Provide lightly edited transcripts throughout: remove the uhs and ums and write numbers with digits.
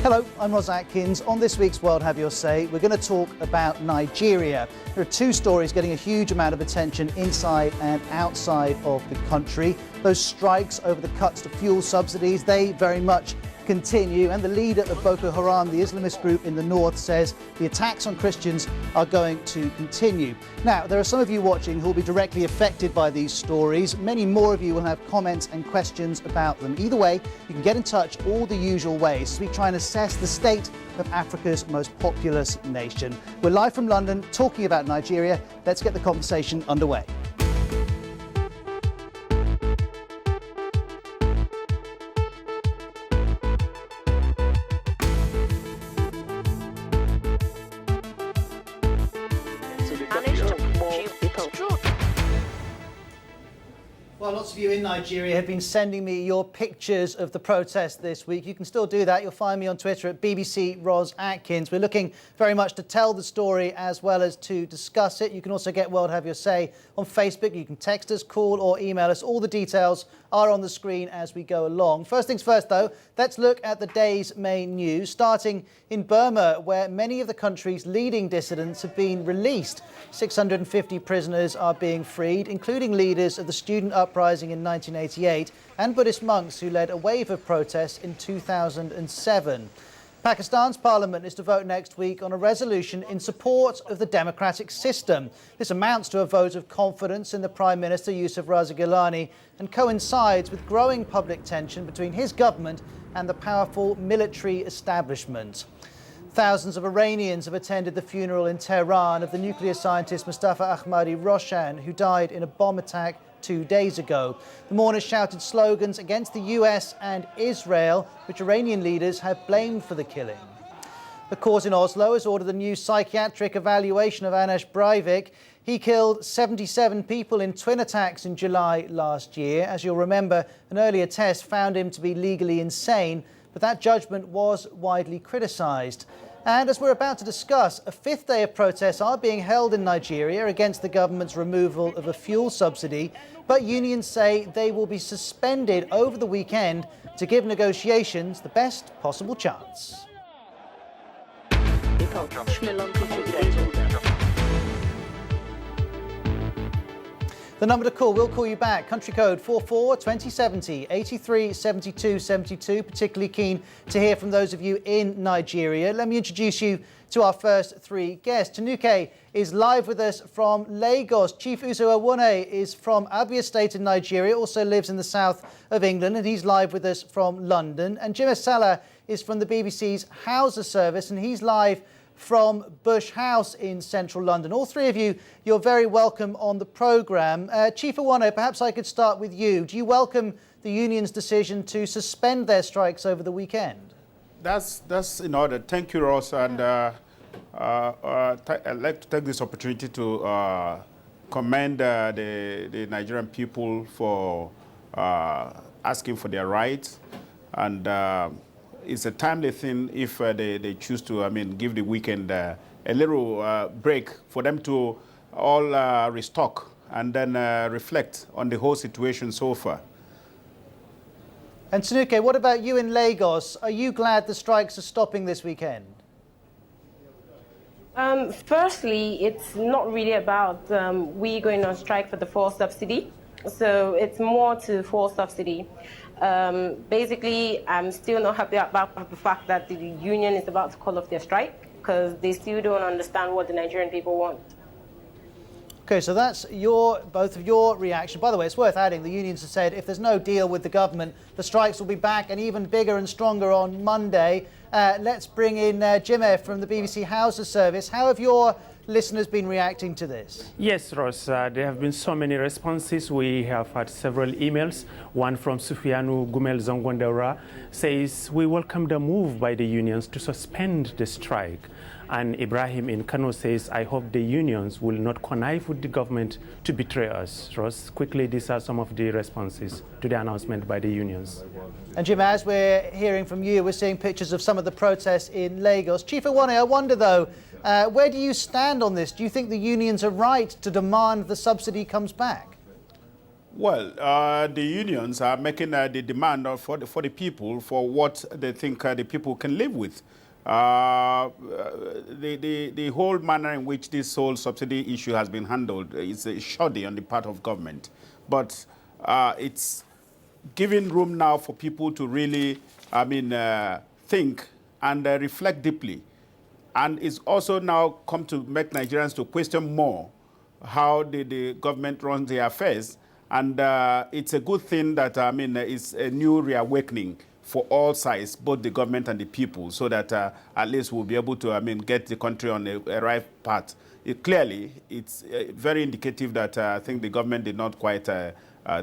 Hello, I'm Ros Atkins. On this week's World Have Your Say, we're going to talk about Nigeria. There are two stories getting a huge amount of attention inside and outside of the country. Those strikes over the cuts to fuel subsidies, they very much continue, and the leader of Boko Haram, the Islamist group in the north, says the attacks on Christians are going to continue. Now, there are some of you watching who will be directly affected by these stories. Many more of you will have comments and questions about them. Either way, you can get in touch all the usual ways. We try and assess the state of Africa's most populous nation. We're live from London talking about Nigeria. Let's get the conversation underway. Well, lots of you in Nigeria have been sending me your pictures of the protest this week. You can still do that. You'll find me on Twitter at BBC Ros Atkins. We're looking very much to tell the story as well as to discuss it. You can also get World Have Your Say on Facebook. You can text us, call or email us. All the details are on the screen as we go along. First things first, though, let's look at the day's main news, starting in Burma, where many of the country's leading dissidents have been released. 650 prisoners are being freed, including leaders of the student uprising in 1988 and Buddhist monks who led a wave of protests in 2007. Pakistan's parliament is to vote next week on a resolution in support of the democratic system. This amounts to a vote of confidence in the Prime Minister Yusuf Raza Gilani and coincides with growing public tension between his government and the powerful military establishment. Thousands of Iranians have attended the funeral in Tehran of the nuclear scientist Mustafa Ahmadi Roshan, who died in a bomb attack 2 days ago. The mourners shouted slogans against the US and Israel, which Iranian leaders have blamed for the killing. The court in Oslo has ordered a new psychiatric evaluation of Anders Breivik. He killed 77 people in twin attacks in July last year. As you'll remember, an earlier test found him to be legally insane, but that judgment was widely criticised. And as we're about to discuss, a fifth day of protests are being held in Nigeria against the government's removal of a fuel subsidy, but unions say they will be suspended over the weekend to give negotiations the best possible chance. The number to call, we'll call you back. Country code 44 2070 83 72 72. Particularly keen to hear from those of you in Nigeria. Let me introduce you to our first three guests. Tanuke is live with us from Lagos. Chief Uzo Awone is from Abia State in Nigeria, also lives in the south of England, and he's live with us from London. And Jim Salah is from the BBC's Hausa service, and he's live from Bush House in central London. All three of you, you're very welcome on the programme. Chief Awone, perhaps I could start with you. Do you welcome the union's decision to suspend their strikes over the weekend? That's in order. Thank you, Ross. And I'd like to take this opportunity to commend the Nigerian people for asking for their rights. And it's a timely thing if they choose to, give the weekend a little break for them to all restock and then reflect on the whole situation so far. And Tanuke, what about you in Lagos? Are you glad the strikes are stopping this weekend? Firstly, it's not really about we going on strike for the fuel subsidy. So it's more to fuel subsidy. Basically, I'm still not happy about the fact that the union is about to call off their strike because they still don't understand what the Nigerian people want. Okay, so that's both of your reaction. By the way, it's worth adding, the unions have said if there's no deal with the government, the strikes will be back and even bigger and stronger on Monday. Let's bring in Jimmy from the BBC Hausa service. How have your listeners been reacting to this? Yes, Ross, there have been so many responses. We have had several emails. One from Sufianu Gumel Zongondera says, we welcome the move by the unions to suspend the strike. And Ibrahim in Kano says, I hope the unions will not connive with the government to betray us. Ross, quickly, these are some of the responses to the announcement by the unions. And Jim, as we're hearing from you, we're seeing pictures of some of the protests in Lagos. Chief Awone, I wonder though, where do you stand on this? Do you think the unions are right to demand the subsidy comes back? Well, the unions are making the demand for the people for what they think the people can live with. The whole manner in which this whole subsidy issue has been handled is shoddy on the part of government. But it's giving room now for people to really, think and reflect deeply. And it's also now come to make Nigerians to question more how the government runs their affairs. And it's a good thing that, it's a new reawakening for all sides, both the government and the people, so that at least we'll be able to, get the country on a right path. Clearly, it's very indicative that I think the government did not quite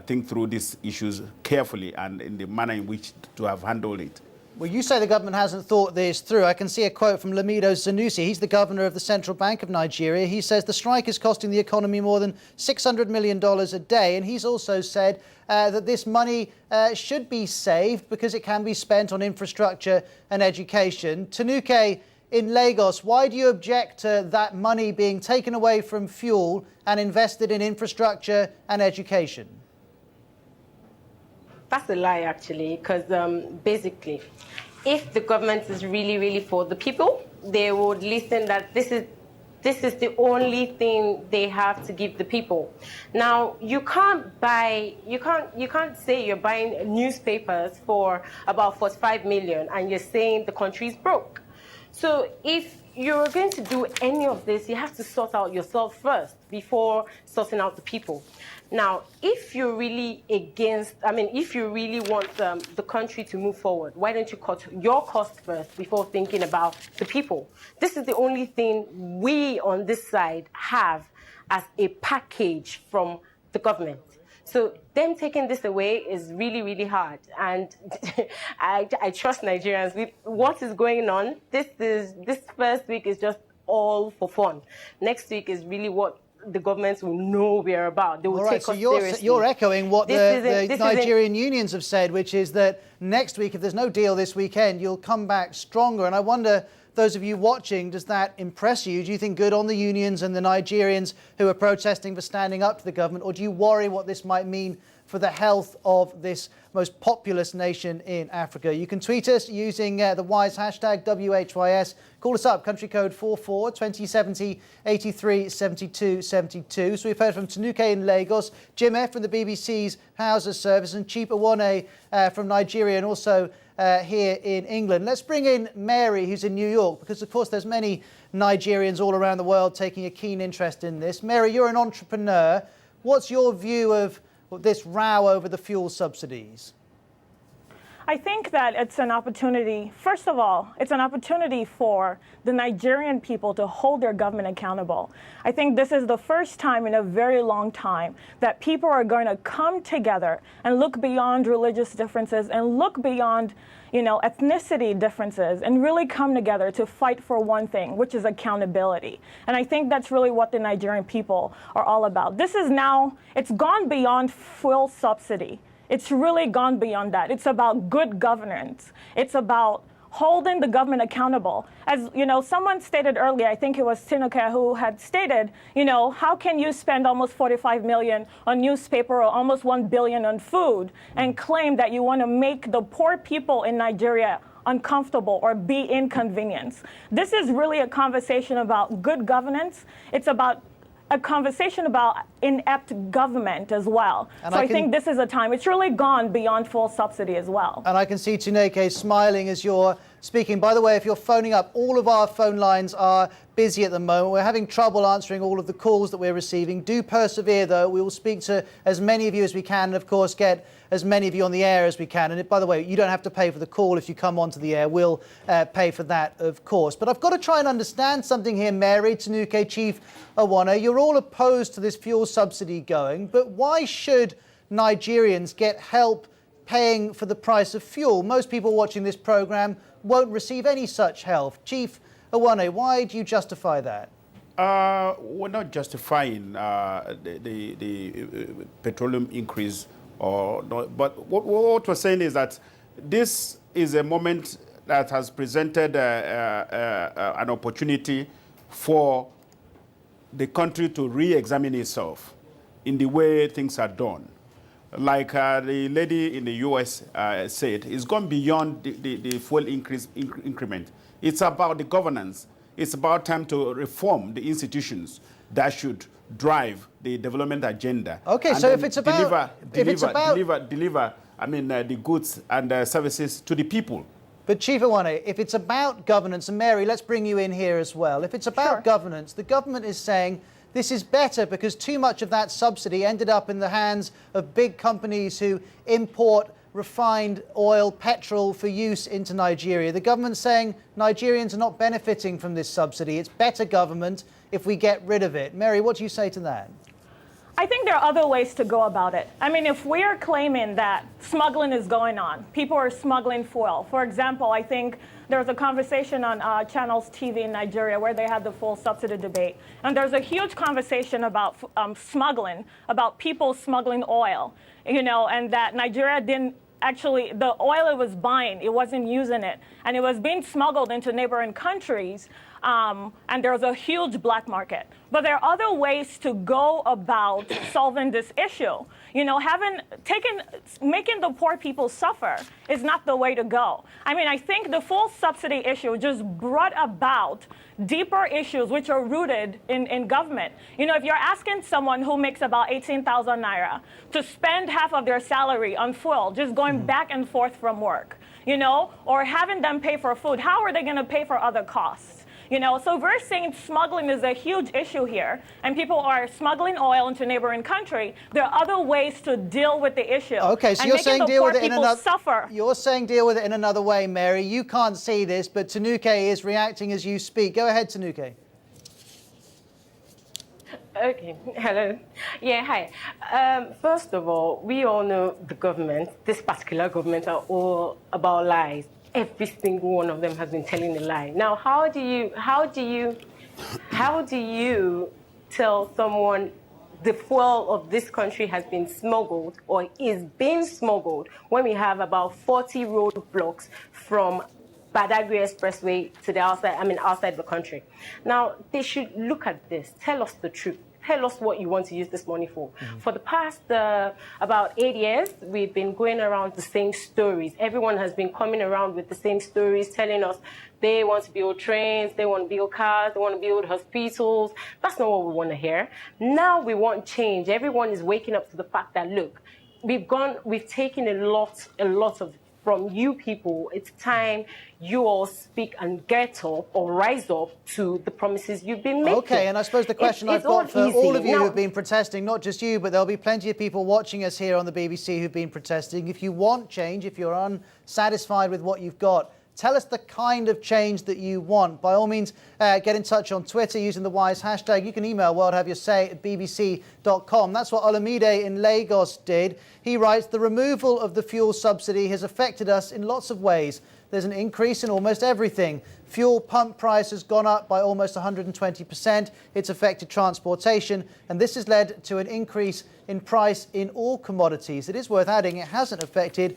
think through these issues carefully and in the manner in which to have handled it. Well, you say the government hasn't thought this through. I can see a quote from Lamido Sanusi. He's the governor of the Central Bank of Nigeria. He says the strike is costing the economy more than $600 million a day. And he's also said that this money should be saved because it can be spent on infrastructure and education. Tanuke, in Lagos, why do you object to that money being taken away from fuel and invested in infrastructure and education? That's a lie, actually, because basically, if the government is really, really for the people, they would listen that this is the only thing they have to give the people. Now, you can't say you're buying newspapers for about 45 million and you're saying the country's broke. So if you're going to do any of this, you have to sort out yourself first before sorting out the people. Now, if you're really if you really want the country to move forward, why don't you cut your costs first before thinking about the people? This is the only thing we on this side have as a package from the government. So them taking this away is really, really hard. And I trust Nigerians. With what is going on, this first week is just all for fun. Next week is really what the governments will know we're about. They will take us seriously. You're echoing what the Nigerian unions have said, which is that next week, if there's no deal this weekend, you'll come back stronger. And I wonder, those of you watching, does that impress you? Do you think good on the unions and the Nigerians who are protesting for standing up to the government? Or do you worry what this might mean for the health of this most populous nation in Africa? You can tweet us using the WHYS hashtag, WHYS. Call us up, country code 44 2070 83 72 72. So we've heard from Tanuke in Lagos, Jim F from the BBC's Houses Service, and Chief Awane from Nigeria, and also here in England. Let's bring in Mary, who's in New York, because of course there's many Nigerians all around the world taking a keen interest in this. Mary, you're an entrepreneur. What's your view of this row over the fuel subsidies? I think that it's an opportunity, first of all, it's an opportunity for the Nigerian people to hold their government accountable. I think this is the first time in a very long time that people are going to come together and look beyond religious differences and look beyond, ethnicity differences and really come together to fight for one thing, which is accountability. And I think that's really what the Nigerian people are all about. This is now, it's gone beyond fuel subsidy. It's really gone beyond that. It's about good governance. It's about holding the government accountable. As someone stated earlier, I think it was Tanuke who had stated, how can you spend almost 45 million on newspaper or almost 1 billion on food and claim that you want to make the poor people in Nigeria uncomfortable or be inconvenienced? This is really a conversation about good governance. It's about a conversation about inept government as well. And so I think this is a time, it's really gone beyond full subsidy as well. And I can see Tanuke smiling as you're speaking. By the way, if you're phoning up, all of our phone lines are busy at the moment. We're having trouble answering all of the calls that we're receiving. Do persevere, though. We will speak to as many of you as we can, and of course get as many of you on the air as we can. And by the way, you don't have to pay for the call if you come onto the air. We'll pay for that, of course. But I've got to try and understand something here, Mary, Tanuke, Chief Awane. You're all opposed to this fuel subsidy going, but why should Nigerians get help paying for the price of fuel? Most people watching this programme won't receive any such help. Chief Awane, why do you justify that? We're not justifying the petroleum increase, but what we're saying is that this is a moment that has presented an opportunity for the country to re-examine itself in the way things are done. like the lady in the US said, it's gone beyond the fuel increment. It's about the governance. It's about time to reform the institutions that should drive the development agenda. Okay, and so if it's about deliver, I mean, the goods and services to the people. But Chief Iwane, if it's about governance, and Mary, let's bring you in here as well. If it's about governance, the government is saying this is better because too much of that subsidy ended up in the hands of big companies who import refined oil, petrol for use into Nigeria. The government's saying Nigerians are not benefiting from this subsidy. It's better government if we get rid of it. Mary, what do you say to that? I think there are other ways to go about it. I mean, if we are claiming that smuggling is going on, people are smuggling fuel. For example, I think there was a conversation on Channels TV in Nigeria where they had the full subsidy debate. And there's a huge conversation about smuggling, about people smuggling oil, you know, and that Nigeria didn't actually, the oil it was buying, it wasn't using it. And it was being smuggled into neighboring countries. And there's a huge black market. But there are other ways to go about solving this issue. You know, making the poor people suffer is not the way to go. I mean, I think the full subsidy issue just brought about deeper issues which are rooted in government. You know, if you're asking someone who makes about 18,000 naira to spend half of their salary on fuel, just going back and forth from work, you know, or having them pay for food, how are they going to pay for other costs? You know, so we're saying smuggling is a huge issue here, and people are smuggling oil into a neighboring country. There are other ways to deal with the issue. Okay, so you're saying deal with it in another. Suffer. You're saying deal with it in another way, Mary. You can't see this, but Tanuke is reacting as you speak. Go ahead, Tanuke. Okay, hello. Yeah, hi. First of all, we all know the government, this particular government, are all about lies. Every single one of them has been telling a lie. Now, how do you tell someone the fuel of this country has been smuggled or is being smuggled when we have about 40 roadblocks from Badagry Expressway to the outside the country? Now, they should look at this. Tell us the truth. Tell us what you want to use this money for. For the past about 8 years, we've been going around the same stories. Everyone has been coming around with the same stories, telling us they want to build trains, they want to build cars, they want to build hospitals. That's not what we want to hear. Now we want change. Everyone is waking up to the fact that, look, we've taken a lot of from you people. It's time you all speak and get up or rise up to the promises you've been making. Okay, and I suppose the question I've got for all of you who've been protesting, not just you, but there'll be plenty of people watching us here on the BBC who've been protesting. If you want change, if you're unsatisfied with what you've got, tell us the kind of change that you want. By all means, get in touch on Twitter using the WHYS hashtag. You can email worldhaveyoursay@bbc.com. That's what Olamide in Lagos did. He writes, the removal of the fuel subsidy has affected us in lots of ways. There's an increase in almost everything. Fuel pump price has gone up by almost 120%. It's affected transportation, and this has led to an increase in price in all commodities. It is worth adding it hasn't affected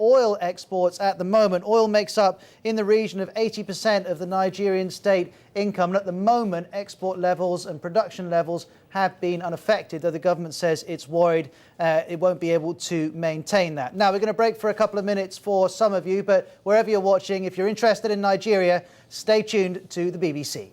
oil exports at the moment. Oil makes up in the region of 80% of the Nigerian state income. And at the moment, export levels and production levels have been unaffected, though the government says it's worried it won't be able to maintain that. Now, we're going to break for a couple of minutes for some of you, but wherever you're watching, if you're interested in Nigeria, stay tuned to the BBC.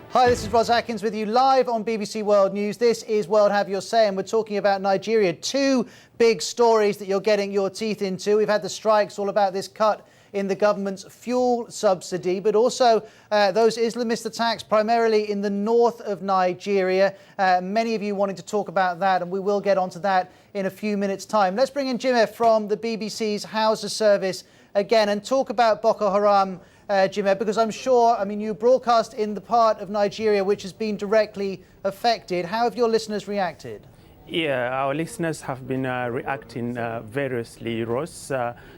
Hi, this is Ros Atkins with you live on BBC World News. This is World Have Your Say, and we're talking about Nigeria. Two big stories that you're getting your teeth into. We've had the strikes all about this cut in the government's fuel subsidy, but also those Islamist attacks primarily in the north of Nigeria. Many of you wanting to talk about that, and we will get onto that in a few minutes' time. Let's bring in Jimmy from the BBC's Hausa service again and talk about Boko Haram, Jimmy, because I'm sure, I mean, you broadcast in the part of Nigeria which has been directly affected. How have your listeners reacted? Yeah, our listeners have been reacting variously, Ross.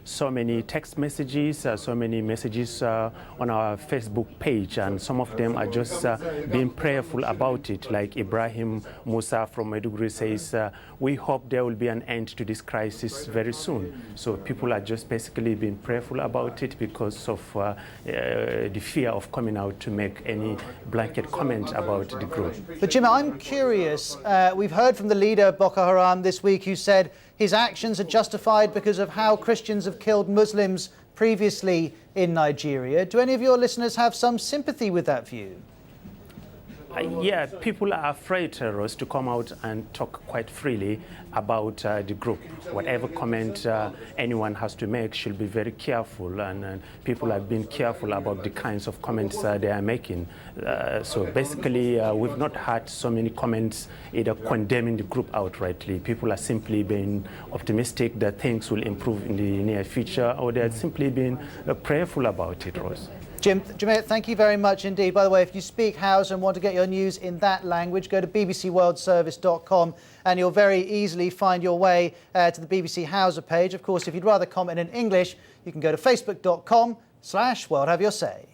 So many text messages, so many messages on our Facebook page, and some of them are just being prayerful about it. Like Ibrahim Musa from Maiduguri says, we hope there will be an end to this crisis very soon. So people are just basically being prayerful about it because of the fear of coming out to make any blanket comment about the group. But Jim, I'm curious. We've heard from the leader of Boko Haram this week who said his actions are justified because of how Christians have killed Muslims previously in Nigeria. Do any of your listeners have some sympathy with that view? Yeah, people are afraid, Ross, to come out and talk quite freely about the group. Whatever comment anyone has to make should be very careful, and people have been careful about the kinds of comments they are making. So basically, we've not had so many comments either condemning the group outrightly. People are simply being optimistic that things will improve in the near future, or they're simply being prayerful about it, Ross. Jim, thank you very much indeed. By the way, if you speak Hausa and want to get your news in that language, go to bbcworldservice.com and you'll very easily find your way to the BBC Hausa page. Of course, if you'd rather comment in English, you can go to facebook.com/World Have Your Say.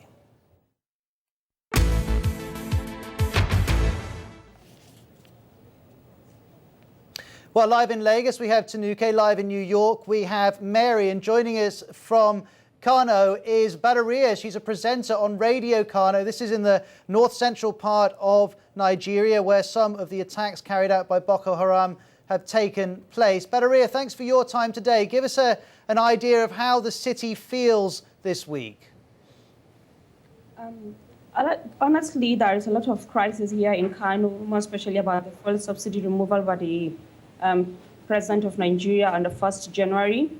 Well, live in Lagos, we have Tanuke. Live in New York, we have Mary. And joining us from Kano is Badaria. She's a presenter on Radio Kano. This is in the north-central part of Nigeria where some of the attacks carried out by Boko Haram have taken place. Badaria, thanks for your time today. Give us an idea of how the city feels this week. Honestly, there is a lot of crisis here in Kano, more especially about the fuel subsidy removal by the President of Nigeria on the 1st January.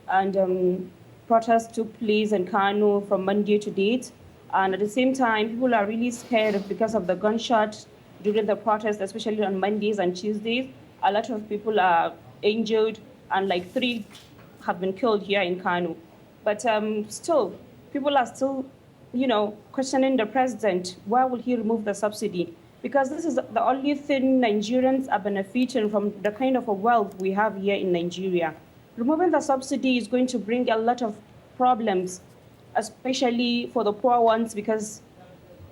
And protests took place in Kano from Monday to date. And at the same time, people are really scared because of the gunshot during the protest, especially on Mondays and Tuesdays. A lot of people are injured, and like 3 have been killed here in Kano. But still, people are still, questioning the president. Why will he remove the subsidy? Because this is the only thing Nigerians are benefiting from, the kind of a wealth we have here in Nigeria. Removing the subsidy is going to bring a lot of problems, especially for the poor ones, because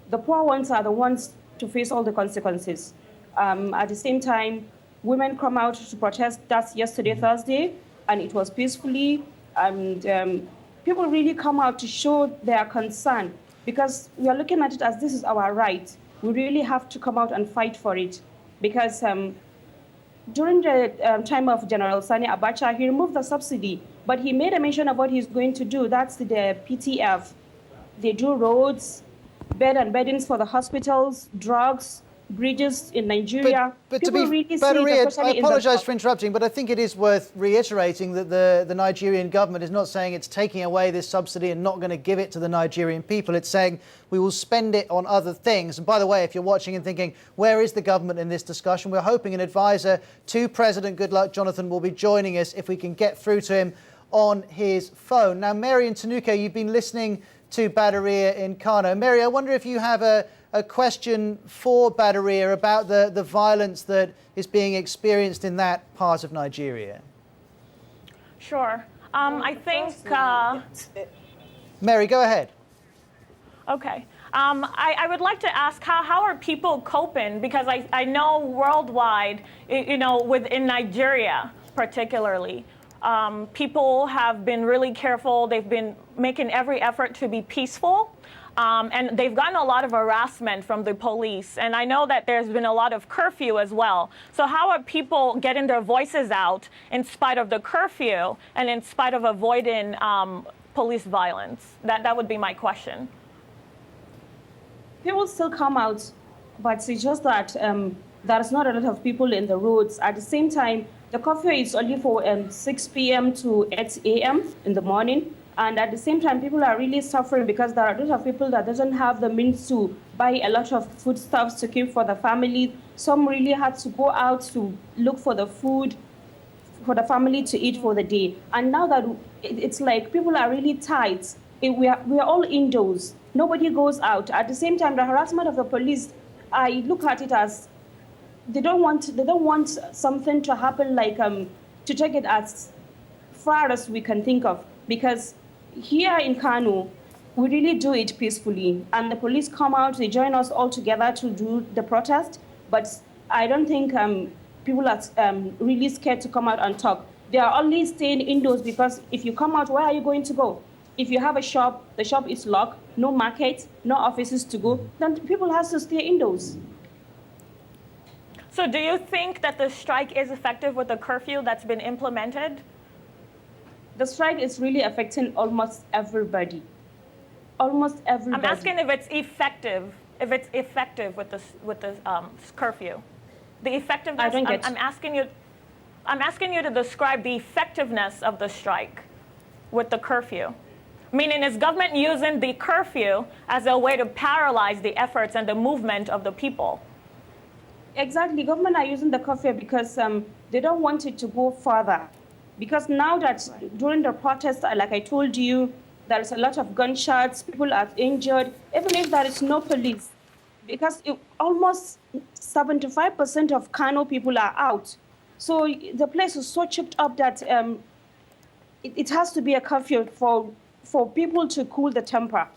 the poor ones are the ones to face all the consequences. At the same time, women come out to protest. That's yesterday, Thursday, and it was peacefully. And people really come out to show their concern, because we are looking at it as this is our right. We really have to come out and fight for it, because during the time of General Sani Abacha, he removed the subsidy, but he made a mention of what he's going to do. That's the PTF. They do roads, bed and beddings for the hospitals, drugs, bridges in Nigeria. But to be Badaria, I apologise for interrupting, but I think it is worth reiterating that the Nigerian government is not saying it's taking away this subsidy and not going to give it to the Nigerian people. It's saying we will spend it on other things. And by the way, if you're watching and thinking, where is the government in this discussion? We're hoping an advisor to President Goodluck Jonathan will be joining us if we can get through to him on his phone. Now, Mary and Tanuke, you've been listening to Badaria in Kano. Mary, I wonder if you have a question for Badaria about the violence that is being experienced in that part of Nigeria. Sure. I think... Mary, go ahead. Okay. I would like to ask how are people coping? Because I know worldwide, within Nigeria particularly, people have been really careful. They've been making every effort to be peaceful. And they've gotten a lot of harassment from the police. And I know that there's been a lot of curfew as well. So how are people getting their voices out in spite of the curfew and in spite of avoiding police violence? That would be my question. People still come out, but it's just that there's not a lot of people in the roads. At the same time, the curfew is only for 6 p.m. to 8 a.m. in the morning. And at the same time, people are really suffering because there are a lot of people that doesn't have the means to buy a lot of foodstuffs to keep for the family. Some really had to go out to look for the food for the family to eat for the day. And now that it's like people are really tight, we are all indoors. Nobody goes out. At the same time, the harassment of the police, I look at it as they don't want something to happen like to take it as far as we can think of, because here in Kano, we really do it peacefully, and the police come out, they join us all together to do the protest, but I don't think people are really scared to come out and talk. They are only staying indoors because if you come out, where are you going to go? If you have a shop, the shop is locked, no market, no offices to go, then people have to stay indoors. So do you think that the strike is effective with the curfew that's been implemented? The strike is really affecting almost everybody. Almost everybody. I'm asking if it's effective with the curfew. The effectiveness. I don't get. I'm asking you to describe the effectiveness of the strike with the curfew. Meaning, is government using the curfew as a way to paralyze the efforts and the movement of the people? Exactly. Government are using the curfew because they don't want it to go further. Because now that during the protest, like I told you, there's a lot of gunshots, people are injured, even if there is no police. Because almost 75% of Kano people are out. So the place is so chipped up that it has to be a curfew for people to cool the temper.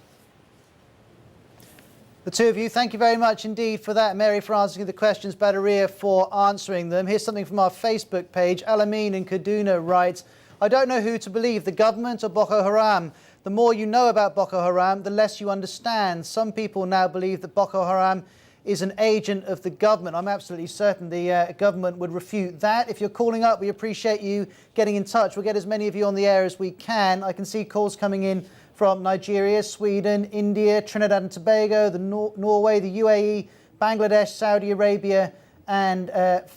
The two of you, thank you very much indeed for that. Mary for answering the questions, Badaria for answering them. Here's something from our Facebook page. Alamin in Kaduna writes, I don't know who to believe, the government or Boko Haram. The more you know about Boko Haram, the less you understand. Some people now believe that Boko Haram is an agent of the government. I'm absolutely certain the government would refute that. If you're calling up, we appreciate you getting in touch. We'll get as many of you on the air as we can. I can see calls coming in from Nigeria, Sweden, India, Trinidad and Tobago, Norway, the UAE, Bangladesh, Saudi Arabia and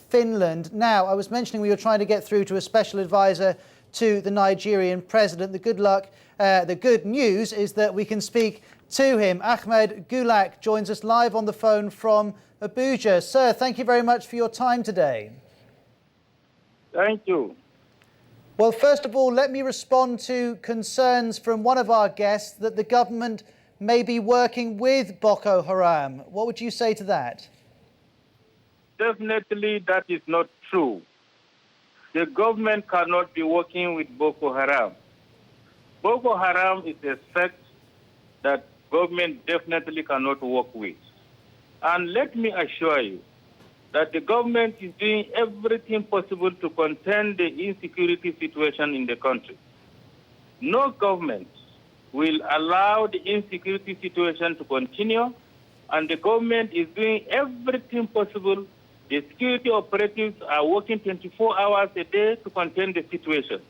Finland. Now, I was mentioning we were trying to get through to a special advisor to the Nigerian president. The good news is that we can speak to him. Alhaji Gulak joins us live on the phone from Abuja. Sir, thank you very much for your time today. Thank you. Well, first of all, let me respond to concerns from one of our guests that the government may be working with Boko Haram. What would you say to that? Definitely that is not true. The government cannot be working with Boko Haram. Boko Haram is a sect that government definitely cannot work with. And let me assure you that the government is doing everything possible to contain the insecurity situation in the country. No government will allow the insecurity situation to continue, and the government is doing everything possible. The security operatives are working 24 hours a day to contain the situation.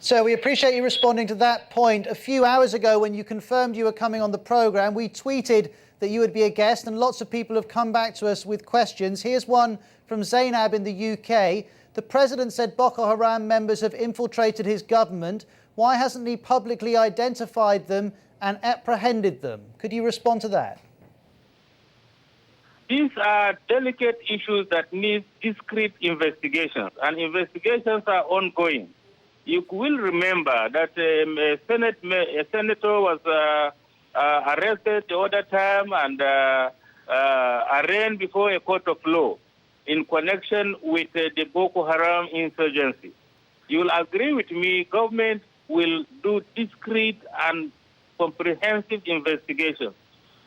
So we appreciate you responding to that point. A few hours ago, when you confirmed you were coming on the programme, we tweeted that you would be a guest, and lots of people have come back to us with questions. Here's one from Zainab in the UK. The president said Boko Haram members have infiltrated his government. Why hasn't he publicly identified them and apprehended them? Could you respond to that? These are delicate issues that need discreet investigations, and investigations are ongoing. You will remember that a senator was arrested the other time and arraigned before a court of law in connection with the Boko Haram insurgency. You will agree with me, government will do discreet and comprehensive investigations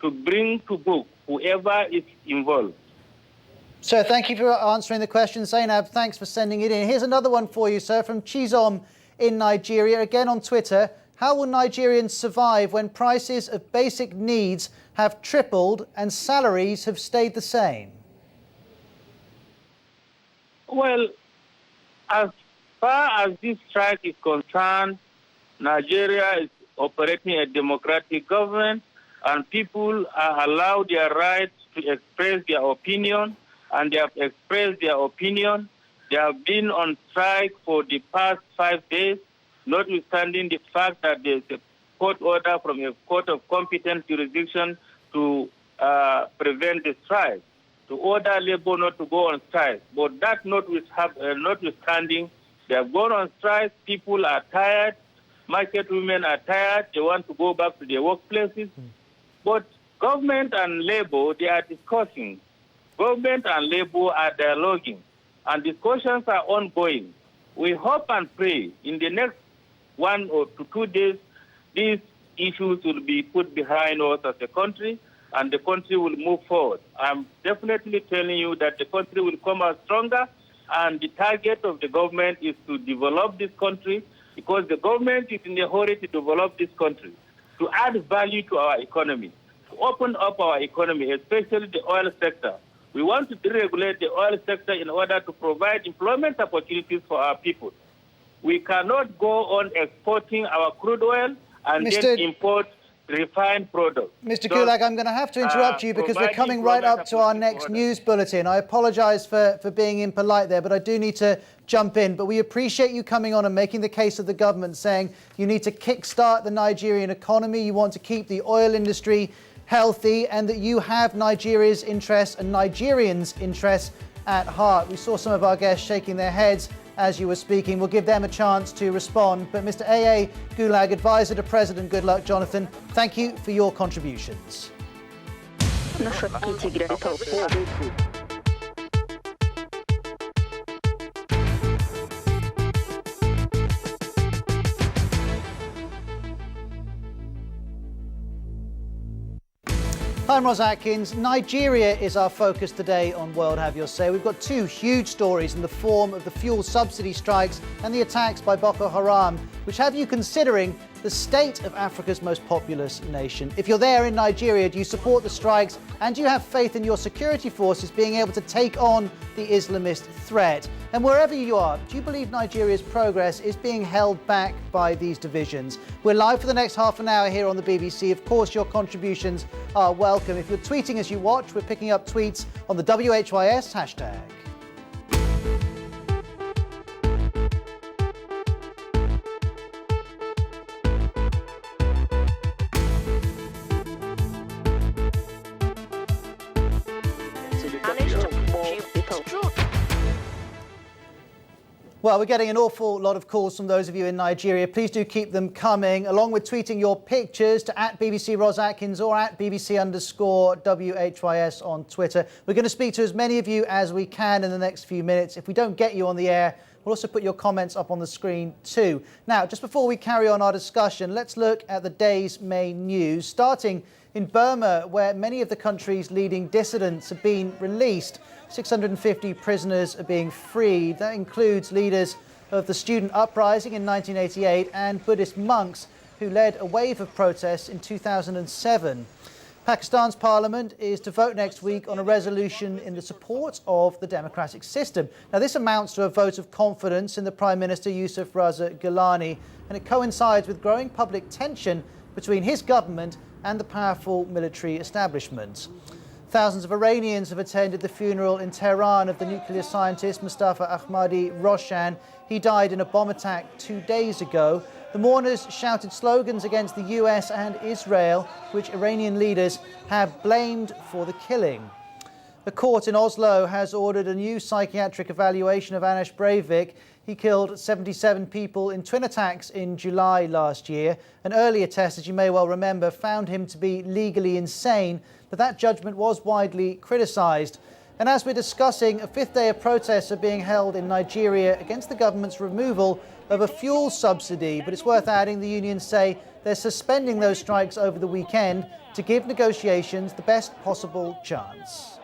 to bring to book whoever is involved. Sir, thank you for answering the question. Zainab, thanks for sending it in. Here's another one for you, sir, from Chizom in Nigeria, again on Twitter. How will Nigerians survive when prices of basic needs have tripled and salaries have stayed the same? Well, as far as this strike is concerned, Nigeria is operating a democratic government, and people are allowed their rights to express their opinion, and they have expressed their opinion. They have been on strike for the past 5 days, notwithstanding the fact that there's a court order from a court of competent jurisdiction to prevent the strike, to order labor not to go on strike. But that notwithstanding, they have gone on strike. People are tired. Market women are tired. They want to go back to their workplaces. But government and labor, they are discussing government and labor are dialoguing, and discussions are ongoing. We hope and pray in the next 1 or 2 days, these issues will be put behind us as a country, and the country will move forward. I'm definitely telling you that the country will come out stronger, and the target of the government is to develop this country, because the government is in a hurry to develop this country, to add value to our economy, to open up our economy, especially the oil sector. We want to deregulate the oil sector in order to provide employment opportunities for our people. We cannot go on exporting our crude oil and then import refined products. Mr. Gulak, I'm going to have to interrupt you because we're coming right up to our next news bulletin. I apologise for being impolite there, but I do need to jump in. But we appreciate you coming on and making the case of the government, saying you need to kickstart the Nigerian economy, you want to keep the oil industry healthy, and that you have Nigeria's interests and Nigerians' interests at heart. We saw some of our guests shaking their heads as you were speaking. We'll give them a chance to respond. But Mr. A.A. Gulak, advisor to President Goodluck Jonathan, thank you for your contributions. I'm Ros Atkins. Nigeria is our focus today on World Have Your Say. We've got two huge stories in the form of the fuel subsidy strikes and the attacks by Boko Haram, which have you considering the state of Africa's most populous nation. If you're there in Nigeria, do you support the strikes and do you have faith in your security forces being able to take on the Islamist threat? And wherever you are, do you believe Nigeria's progress is being held back by these divisions? We're live for the next half an hour here on the BBC. Of course, your contributions are welcome. If you're tweeting as you watch, we're picking up tweets on the WHYS hashtag. Well, we're getting an awful lot of calls from those of you in Nigeria. Please do keep them coming, along with tweeting your pictures to @BBC Ros Atkins or @BBC_WHYS on Twitter. We're going to speak to as many of you as we can in the next few minutes. If we don't get you on the air, we'll also put your comments up on the screen too. Now, just before we carry on our discussion, let's look at the day's main news, starting in Burma, where many of the country's leading dissidents have been released. 650 prisoners are being freed. That includes leaders of the student uprising in 1988 and Buddhist monks who led a wave of protests in 2007. Pakistan's parliament is to vote next week on a resolution in the support of the democratic system. Now, this amounts to a vote of confidence in the Prime Minister Yusuf Raza Gilani, and it coincides with growing public tension between his government and the powerful military establishment. Thousands of Iranians have attended the funeral in Tehran of the nuclear scientist Mustafa Ahmadi Roshan. He died in a bomb attack 2 days ago. The mourners shouted slogans against the US and Israel, which Iranian leaders have blamed for the killing. A court in Oslo has ordered a new psychiatric evaluation of Anders Breivik. He killed 77 people in twin attacks in July last year. An earlier test, as you may well remember, found him to be legally insane, but that judgment was widely criticised. And as we're discussing, a fifth day of protests are being held in Nigeria against the government's removal of a fuel subsidy. But it's worth adding, the unions say they're suspending those strikes over the weekend to give negotiations the best possible chance.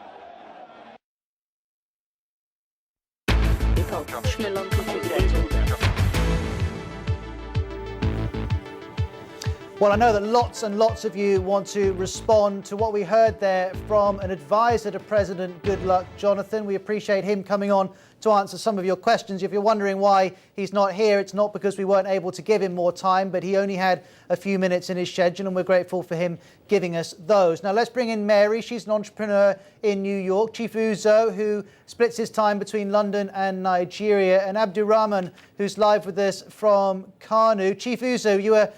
Well, I know that lots and lots of you want to respond to what we heard there from an advisor to President Goodluck Jonathan. We appreciate him coming on to answer some of your questions. If you're wondering why he's not here, it's not because we weren't able to give him more time, but he only had a few minutes in his schedule, and we're grateful for him giving us those. Now, let's bring in Mary. She's an entrepreneur in New York. Chief Uzo, who splits his time between London and Nigeria, and Abdurrahman, who's live with us from Kano. Chief Uzo, you were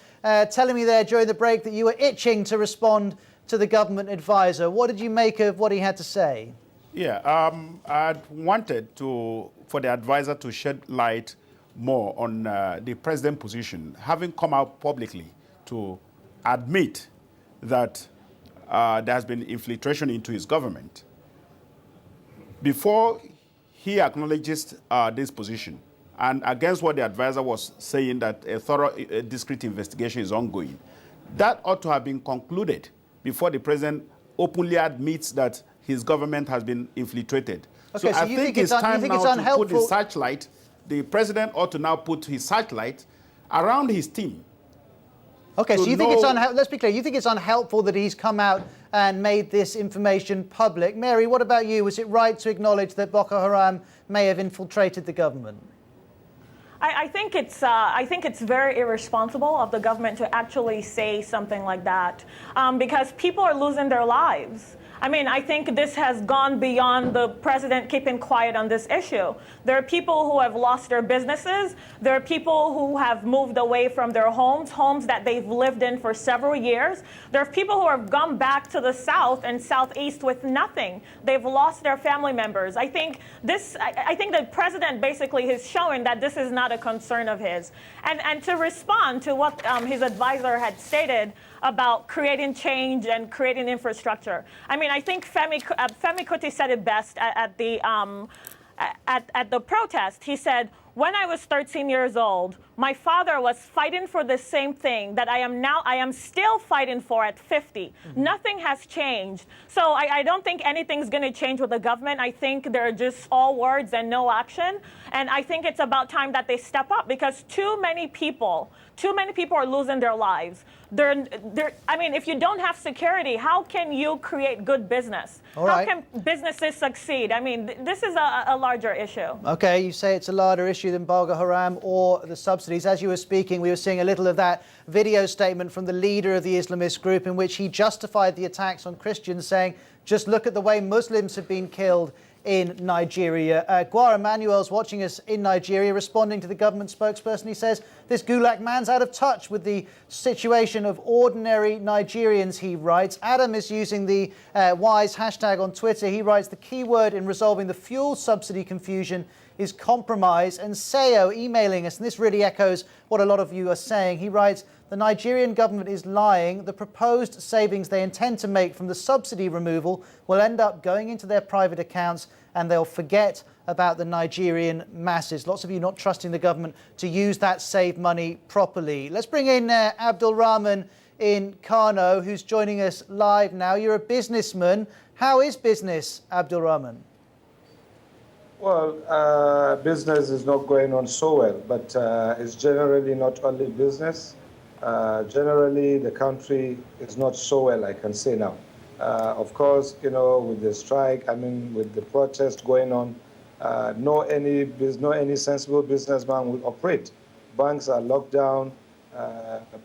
telling me there during the break that you were itching to respond to the government advisor. What did you make of what he had to say? Yeah, I wanted for the advisor to shed light more on the president's position, having come out publicly to admit that there has been infiltration into his government. before he acknowledges this position, and against what the advisor was saying, that a thorough, discreet investigation is ongoing, that ought to have been concluded before the president openly admits that his government has been infiltrated. Okay, so I think it's time now to put the searchlight. The president ought to now put his searchlight around his team. Okay, so you think it's unhelpful? Let's be clear. You think it's unhelpful that he's come out and made this information public? Mary, what about you? Was it right to acknowledge that Boko Haram may have infiltrated the government? I think it's very irresponsible of the government to actually say something like that, because people are losing their lives. I mean, I think this has gone beyond the president keeping quiet on this issue. There are people who have lost their businesses. There are people who have moved away from their homes that they've lived in for several years. There are people who have gone back to the south and southeast with nothing. They've lost their family members. I think the president basically is showing that this is not a concern of his. And to respond to what his advisor had stated about creating change and creating infrastructure. I mean, I think Femi Kuti said it best at the protest. He said, when I was 13 years old, my father was fighting for the same thing that I am still fighting for at 50. Mm-hmm. Nothing has changed. So I don't think anything's going to change with the government. I think they're just all words and no action. And I think it's about time that they step up, because too many people are losing their lives. I mean, if you don't have security, how can you create good business? How can businesses succeed? I mean, this is a larger issue. Okay, you say it's a larger issue than Boko Haram or the subsidies. As you were speaking, we were seeing a little of that video statement from the leader of the Islamist group, in which he justified the attacks on Christians, saying, just look at the way Muslims have been killed in Nigeria. Gwara Manuel's watching us in Nigeria, responding to the government spokesperson. He says this Gulak man's out of touch with the situation of ordinary Nigerians, he writes. Adam is using the WHYS hashtag on Twitter. He writes, the key word in resolving the fuel subsidy confusion is compromise. And Seo emailing us, and this really echoes what a lot of you are saying. He writes, the Nigerian government is lying. The proposed savings they intend to make from the subsidy removal will end up going into their private accounts, and they'll forget about the Nigerian masses. Lots of you not trusting the government to use that saved money properly. Let's bring in Abdul Rahman in Kano, who's joining us live now. You're a businessman. How is business, Abdul Rahman? Well, business is not going on so well, but it's generally not only business. Generally, the country is not so well, I can say now. Of course, you know, with the strike, I mean, with the protest going on, no any sensible businessman will operate. Banks are locked down,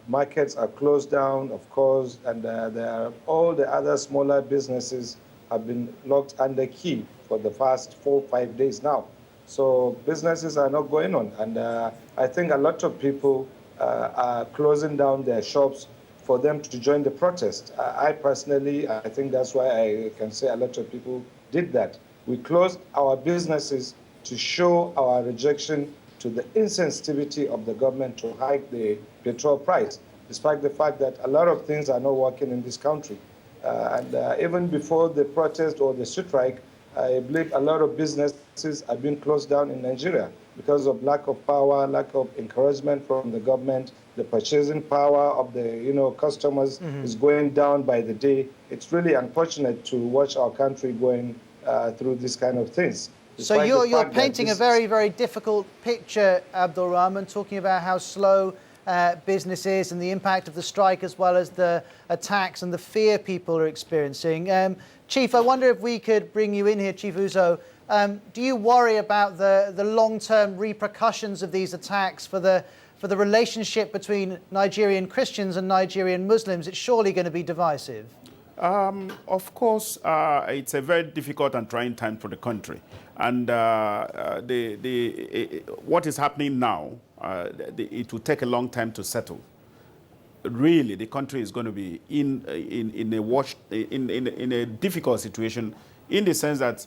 markets are closed down, of course, and all the other smaller businesses have been locked under key for the past 4 or 5 days now. So businesses are not going on, and I think a lot of people are closing down their shops for them to join the protest. I personally, I think that's why I can say a lot of people did that. We closed our businesses to show our rejection to the insensitivity of the government to hike the petrol price, despite the fact that a lot of things are not working in this country. And even before the protest or the strike, I believe a lot of businesses are being closed down in Nigeria because of lack of power, lack of encouragement from the government. The purchasing power of the customers is going down by the day. It's really unfortunate to watch our country going through these kind of things. So you're painting a very, very difficult picture, Abdul Rahman, talking about how slow business is and the impact of the strike, as well as the attacks and the fear people are experiencing. Chief, I wonder if we could bring you in here, Chief Uzo. Do you worry about the long-term repercussions of these attacks for the relationship between Nigerian Christians and Nigerian Muslims? It's surely going to be divisive. Of course, it's a very difficult and trying time for the country. And what is happening now, it will take a long time to settle. Really, the country is going to be in a difficult situation, in the sense that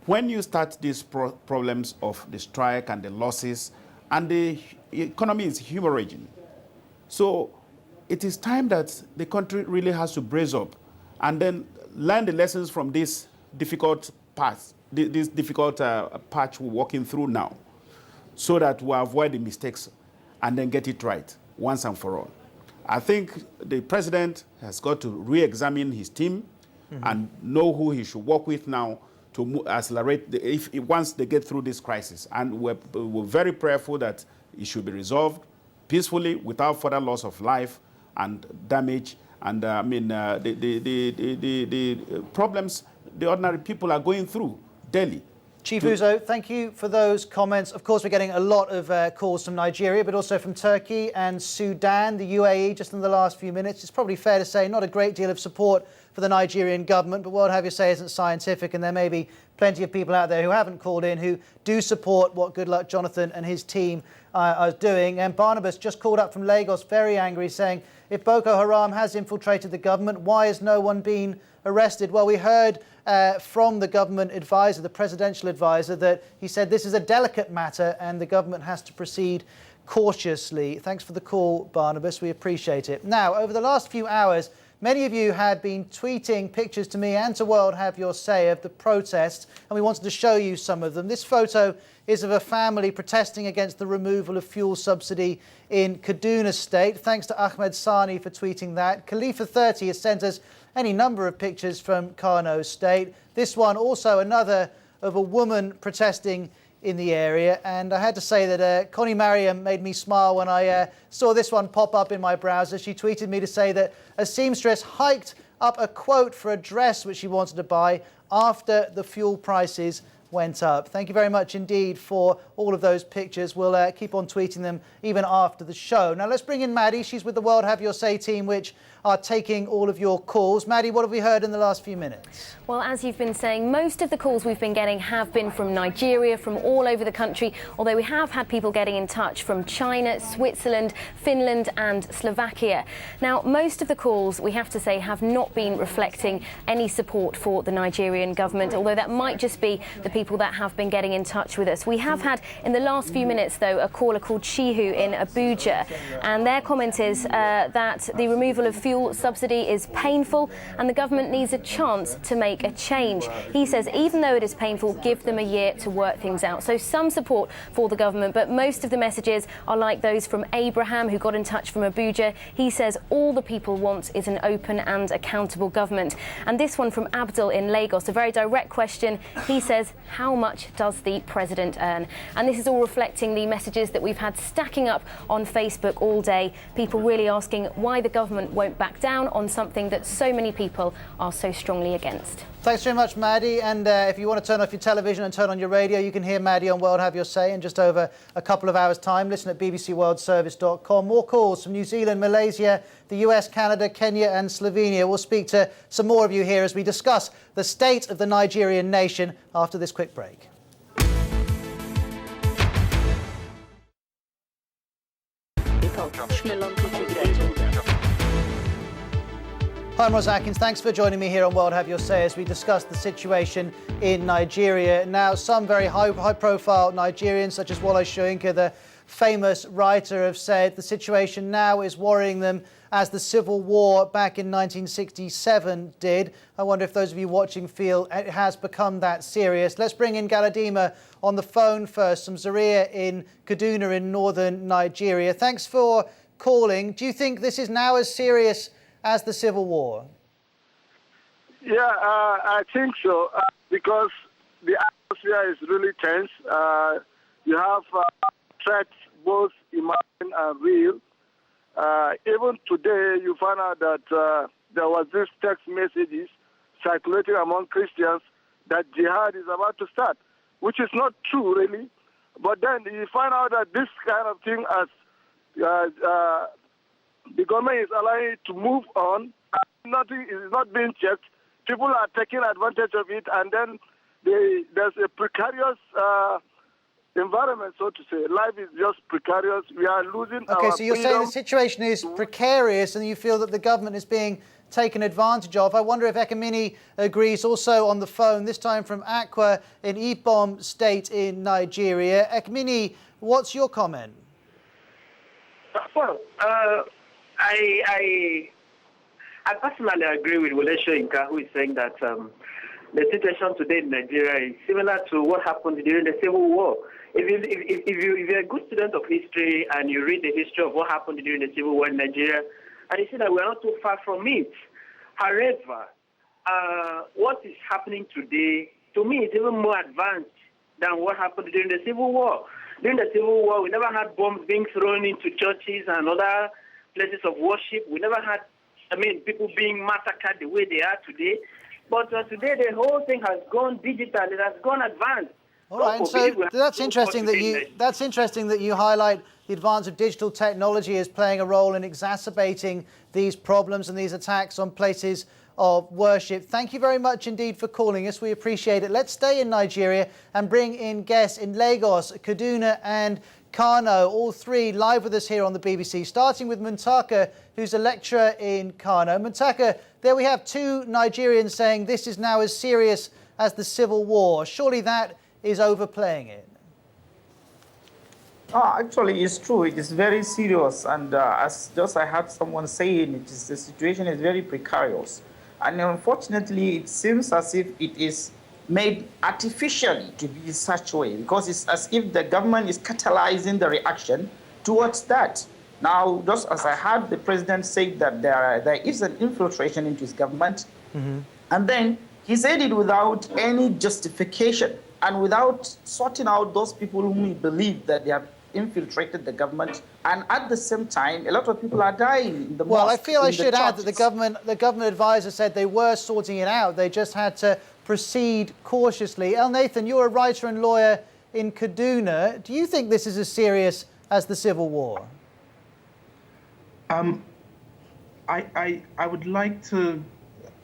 when you start these problems of the strike and the losses, and the economy is hemorrhaging. So it is time that the country really has to brace up and then learn the lessons from this difficult past this difficult patch we're walking through now, so that we avoid the mistakes and then get it right once and for all. I think the president has got to re-examine his team and know who he should work with now to accelerate once they get through this crisis. And we're very prayerful that it should be resolved peacefully without further loss of life and damage. And the problems the ordinary people are going through daily. Chief Uzo, thank you for those comments. Of course, we're getting a lot of calls from Nigeria, but also from Turkey and Sudan, the UAE, just in the last few minutes. It's probably fair to say not a great deal of support for the Nigerian government, but what have you say isn't scientific, and there may be plenty of people out there who haven't called in who do support what Goodluck Jonathan and his team are doing. And Barnabas just called up from Lagos, very angry, saying, if Boko Haram has infiltrated the government, why has no one been arrested? Well, we heard from the government advisor, the presidential advisor, that he said this is a delicate matter and the government has to proceed cautiously. Thanks for the call, Barnabas. We appreciate it. Now, over the last few hours, many of you had been tweeting pictures to me and to World Have Your Say of the protests, and we wanted to show you some of them. This photo is of a family protesting against the removal of fuel subsidy in Kaduna State. Thanks to Ahmed Sani for tweeting that. Khalifa30 has sent us any number of pictures from Kano State. This one also another of a woman protesting in the area. And I had to say that Connie Mariam made me smile when I saw this one pop up in my browser. She tweeted me to say that a seamstress hiked up a quote for a dress which she wanted to buy after the fuel prices went up. Thank you very much indeed for all of those pictures. We'll keep on tweeting them even after the show. Now let's bring in Maddie. She's with the World Have Your Say team, which are taking all of your calls. Maddie, what have we heard in the last few minutes? Well, as you've been saying, most of the calls we've been getting have been from Nigeria, from all over the country, although we have had people getting in touch from China, Switzerland, Finland and Slovakia. Now, most of the calls, we have to say, have not been reflecting any support for the Nigerian government, although that might just be the people that have been getting in touch with us. We have had, in the last few minutes, though, a caller called Chihu in Abuja, and their comment is that the removal of fuel subsidy is painful and the government needs a chance to make a change. He says even though it is painful, give them a year to work things out. So some support for the government, but most of the messages are like those from Abraham, who got in touch from Abuja. He says all the people want is an open and accountable government. And this one from Abdul in Lagos, a very direct question. He says, how much does the president earn? And this is all reflecting the messages that we've had stacking up on Facebook all day. People really asking why the government won't back down on something that so many people are so strongly against. Thanks very much, Maddie. And if you want to turn off your television and turn on your radio, you can hear Maddie on World Have Your Say in just over a couple of hours' time. Listen at bbcworldservice.com. More calls from New Zealand, Malaysia, the US, Canada, Kenya and Slovenia. We'll speak to some more of you here as we discuss the state of the Nigerian nation after this quick break. Hi, I'm Ross Atkins. Thanks for joining me here on World Have Your Say as we discuss the situation in Nigeria. Now, some very high-profile Nigerians, such as Wole Soyinka, the famous writer, have said the situation now is worrying them as the civil war back in 1967 did. I wonder if those of you watching feel it has become that serious. Let's bring in Galadima on the phone first, from Zaria in Kaduna in northern Nigeria. Thanks for calling. Do you think this is now as serious as the Civil War? Yeah, I think so, because the atmosphere is really tense. You have threats, both imagined and real. Even today, you find out that there was this text messages circulating among Christians that jihad is about to start, which is not true, really. But then you find out that this kind of thing, as the government is allowing it to move on, nothing is not being checked. People are taking advantage of it, and then there's a precarious environment, so to say. Life is just precarious. We are losing our Okay, so you're freedom. saying the situation is precarious and you feel that the government is being taken advantage of. I wonder if Ekemini agrees, also on the phone, this time from Akwa in Ibom State in Nigeria. Ekemini, what's your comment? Well, I personally agree with Wole Soyinka, who is saying that the situation today in Nigeria is similar to what happened during the Civil War. If you're a good student of history and you read the history of what happened during the Civil War in Nigeria, and you see that we're not too far from it. However, what is happening today, to me, is even more advanced than what happened during the Civil War. During the Civil War, we never had bombs being thrown into churches and other places of worship. We never had, people being massacred the way they are today. But today, the whole thing has gone digital. It has gone advanced. All right, and so that's interesting that you highlight the advance of digital technology as playing a role in exacerbating these problems and these attacks on places of worship. Thank you very much indeed for calling us. We appreciate it. Let's stay in Nigeria and bring in guests in Lagos, Kaduna and Kano, all three live with us here on the BBC, starting with Muntaka, who's a lecturer in Kano. Muntaka, there we have two Nigerians saying this is now as serious as the Civil War. Surely that is overplaying it. Actually, it's true. It is very serious. And as just I heard someone saying, the situation is very precarious. And unfortunately, it seems as if it is made artificially to be such a way, because it's as if the government is catalyzing the reaction towards that. Now, just as I heard the president say that there is an infiltration into his government, and then he said it without any justification and without sorting out those people whom he believed that they have infiltrated the government, and at the same time, a lot of people are dying in the Well, mosque, I feel I in the should add that churches. the government advisor said they were sorting it out. They just had to proceed cautiously. El Nathan, you're a writer and lawyer in Kaduna. Do you think this is as serious as the Civil War? I would like to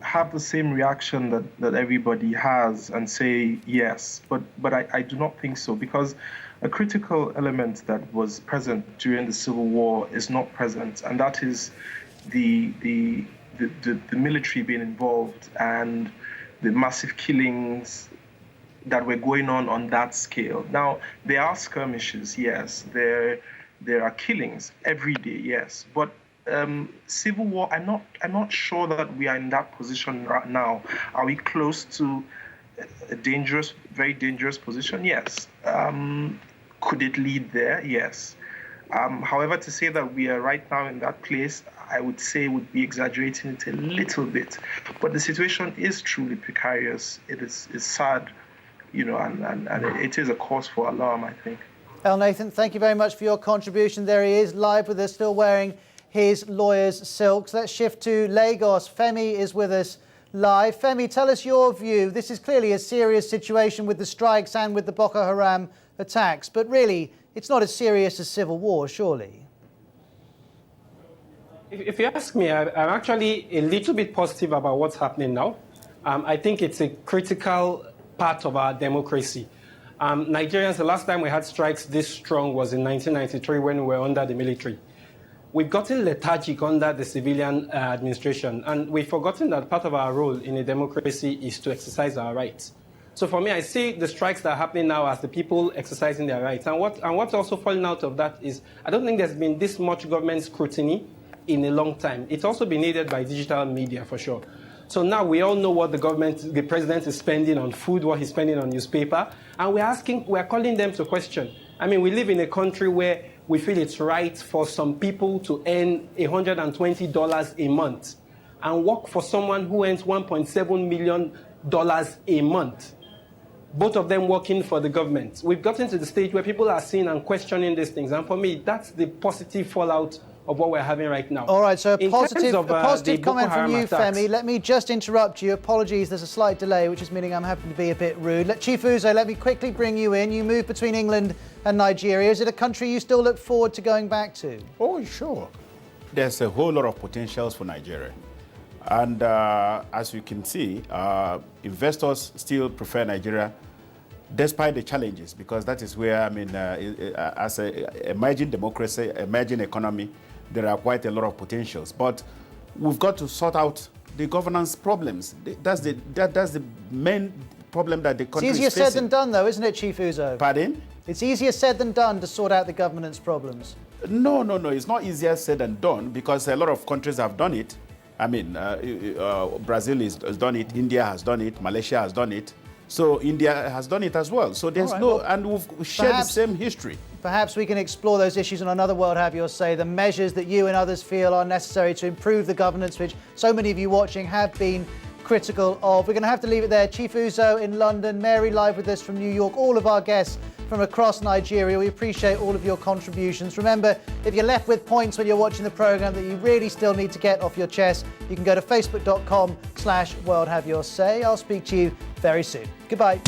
have the same reaction that everybody has and say yes, but I do not think so, because a critical element that was present during the Civil War is not present, and that is the military being involved and the massive killings that were going on that scale. Now, there are skirmishes, yes. There are killings every day, yes. But Civil War, I'm not sure that we are in that position right now. Are we close to a dangerous, very dangerous position? Yes. Could it lead there? Yes. However, to say that we are right now in that place, I would say would be exaggerating it a little bit. But the situation is truly precarious. It is sad, and it is a cause for alarm, I think. El Nathan, thank you very much for your contribution. There he is, live with us, still wearing his lawyer's silks. Let's shift to Lagos. Femi is with us live. Femi, tell us your view. This is clearly a serious situation with the strikes and with the Boko Haram attacks, but really, it's not as serious as Civil War, surely. If you ask me, I'm actually a little bit positive about what's happening now. I think it's a critical part of our democracy. Nigerians, the last time we had strikes this strong was in 1993 when we were under the military. We've gotten lethargic under the civilian administration, and we've forgotten that part of our role in a democracy is to exercise our rights. So for me, I see the strikes that are happening now as the people exercising their rights. And what's also falling out of that is I don't think there's been this much government scrutiny in a long time. It's also been aided by digital media, for sure. So now we all know what the president is spending on food, what he's spending on newspaper, and we're calling them to question. I mean, we live in a country where we feel it's right for some people to earn $120 a month and work for someone who earns $1.7 million a month. Both of them working for the government. We've gotten to the stage where people are seeing and questioning these things. And for me, that's the positive fallout of what we're having right now. All right, so a positive comment from you, attacks. Femi. Let me just interrupt you. Apologies, there's a slight delay, which is meaning I'm having to be a bit rude. Chief Uzo, let me quickly bring you in. You move between England and Nigeria. Is it a country you still look forward to going back to? Oh, sure. There's a whole lot of potentials for Nigeria. And as you can see, investors still prefer Nigeria despite the challenges, because that is where, as an emerging democracy, emerging economy, there are quite a lot of potentials. But we've got to sort out the governance problems. That's the main problem that the country is facing. It's easier said than done, though, isn't it, Chief Uzo? Pardon? It's easier said than done to sort out the governance problems. No. It's not easier said than done, because a lot of countries have done it. I mean, Brazil has done it, India has done it, Malaysia has done it. So India has done it as well. So there's and we've shared the same history. Perhaps we can explore those issues on another World Have Your Say, the measures that you and others feel are necessary to improve the governance, which so many of you watching have been critical of. We're going to have to leave it there. Chief Uzo in London, Mary live with us from New York, all of our guests from across Nigeria. We appreciate all of your contributions. Remember, if you're left with points when you're watching the programme that you really still need to get off your chest, you can go to facebook.com/World Have Your Say. I'll speak to you very soon. Goodbye.